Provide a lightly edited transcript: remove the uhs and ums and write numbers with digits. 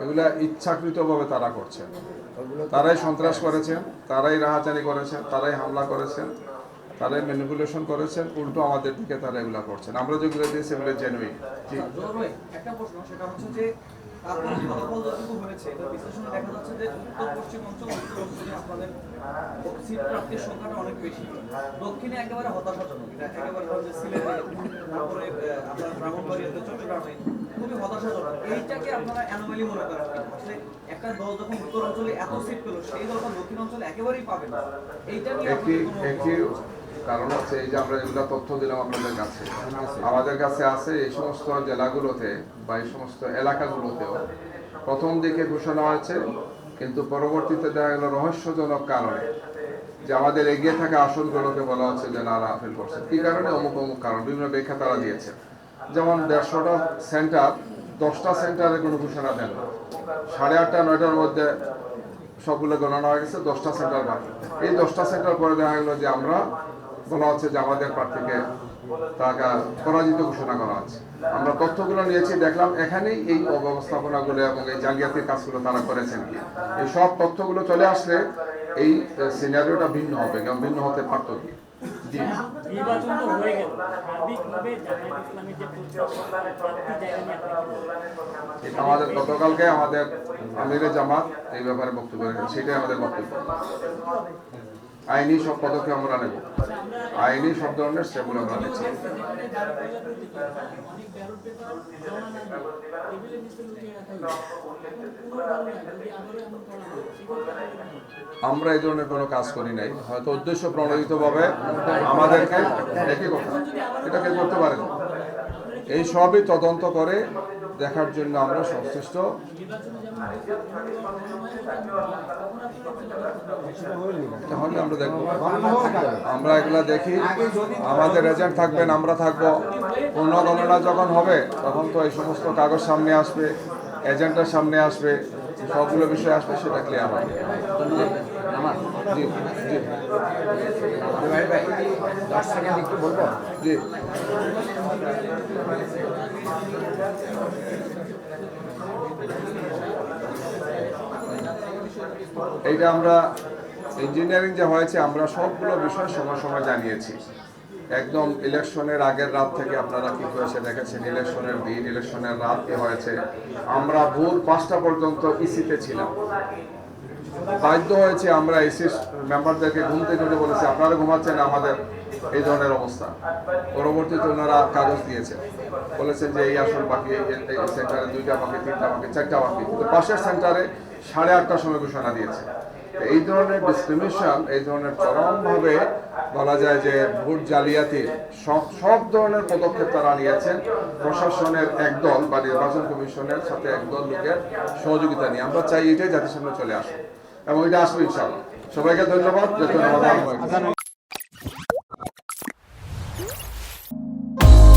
এগুলা ইচ্ছাকৃতভাবে তারা করছেন, তারাই সন্ত্রাস করেছেন, তারাই রাহাজানি করেছেন, তারাই হামলা করেছেন, তারাই ম্যানিপুলেশন করেছেন, উল্টো আমাদের দিকে তারা এগুলা করছেন। আমরা যেগুলো দিয়েছি এগুলো জেনুইন। একটা প্রশ্ন, সেটা হচ্ছে যে আপনার ফলাফল যতটুকু হয়েছে এটা বিশ্লেষণে দেখা যাচ্ছে যে উত্তর পশ্চিম অঞ্চল আপনাদের সিট প্রাপ্তির সংখ্যাটা অনেক বেশি, দক্ষিণে একেবারে হতাশাজনক। এটা একেবারে হচ্ছে সিলেটে, তারপরে আপনার ব্রাহ্মণবাড়িয়াতে, চট্টগ্রামে খুবই হতাশাজনক। এইটাকে আপনারা অ্যানোমালি মনে করেন কিনা? আসলে একটা দল যখন উত্তর অঞ্চলে এত সিট পেল, সেই দলটা দক্ষিণ অঞ্চলে একেবারেই পাবে না, এইটা নিয়ে একই কারণ হচ্ছে এই যে আমরা যেগুলো তথ্য দিলাম আপনাদের কাছে, আমাদের কাছে আছে এই সমস্ত জেলাগুলোতে বা এই সমস্ত এলাকাগুলোতেও প্রথম দিকে ঘোষণা হয়েছে, কিন্তু পরবর্তীতে দেখা গেল রহস্যজনক কারণে যে আমাদের এগিয়ে থাকা আসনগুলোকে বলা হচ্ছে যে না আপিল করছে, কি কারণে, অমুক অমুক কারণ, বিভিন্ন ব্যাখ্যা তারা দিয়েছে। যেমন 150টা সেন্টার, 10টা সেন্টারে কোনো ঘোষণা দেন না, 8:30 9টার মধ্যে সবগুলো গণনা হয়ে গেছে, 10টা সেন্টার বাকি। এই 10টা সেন্টার পরে দেখা গেলো যে আমরা বলা হচ্ছে যে আমাদের প্রার্থীকে তাকে পরাজিত ঘোষণা করা হচ্ছে। আমরা তথ্যগুলো নিয়েছি, দেখলাম এখানেই এই অব্যবস্থাপনাগুলো এবং এই জালিয়াতির কাজগুলো তারা করেছেন কি। এই সব তথ্যগুলো চলে আসলে এই সিনারিওটা ভিন্ন হবে এবং ভিন্ন হতে পারত কি। জি, নির্বাচন তো হয়ে গেল, সার্বিকভাবে জামায়াত ইসলামের যে প্রার্থী জায়গা নিয়ে আমাদের গতকালকে আমাদের আমিরে জামাত এই ব্যাপারে বক্তব্য রেখেছে, সেটাই আমাদের বক্তব্য। আইনি সব পদক্ষেপ আমরা নেব, আইনি সব ধরনের স্টেপগুলো আমরা নিচ্ছি। আমরা এই ধরনের কোনো কাজ করি নাই, হয়তো উদ্দেশ্য প্রণোদিতভাবে আমাদেরকে একই কথা এটাকে করতে পারেন। এই সবই তদন্ত করে দেখার জন্য আমরা সংশ্লিষ্ট। তাহলে আমরা দেখবো, আমরা এগুলা দেখি, আমাদের এজেন্ট থাকবেন, আমরা থাকবো। পুনর্গণনা যখন হবে তখন তো এই সমস্ত কাগজ সামনে আসবে, এজেন্টের সামনে আসবে, সবগুলো বিষয় আসবে, সেটা ক্লিয়ার হবে। জি জি একটু বলবো জি এইটা আমরা ইঞ্জিনিয়ারিং যে হয়েছে, আমরা সবগুলো বিষয় সময় সময় জানিয়েছি। একদম ইলেকশনের আগের রাত থেকে আপনারা কি হয়েছে দেখেছেন, ইলেকশনের দিন, ইলেকশনের রাত কি হয়েছে। আমরা ভোর 5টা পর্যন্ত ইসিতে ছিলাম, বাধ্য হয়েছে আমরা ইসি মেম্বারদেরকে ঘুম থেকে উঠে বলেছি আপনারা ঘুমাচ্ছেন, আমাদের এই ধরনের অবস্থা। পরবর্তীতে ওনারা কাগজ দিয়েছেন, বলেছেন যে এই আসন বাকি, এই সেন্টারে 2টা বাকি, 3টা বাকি, 4টা বাকি, কিন্তু পাশের সেন্টারে 8:30টার সময় ঘোষণা দিয়েছে। এই ধরনের ডিসক্রিমিনেশন, এই ধরনের চরমভাবে বলা যায় যে ভোট জালিয়াতির সব ধরনের পদক্ষেপ তারা নিয়েছেন প্রশাসনের একদল বা নির্বাচন কমিশনের সাথে একদল লোকের সহযোগিতা নিয়ে। আমরা চাই এটাই জাতির সামনে চলে আসে এবং এটা আসবে ইনশাআল্লাহ। সবাইকে ধন্যবাদ।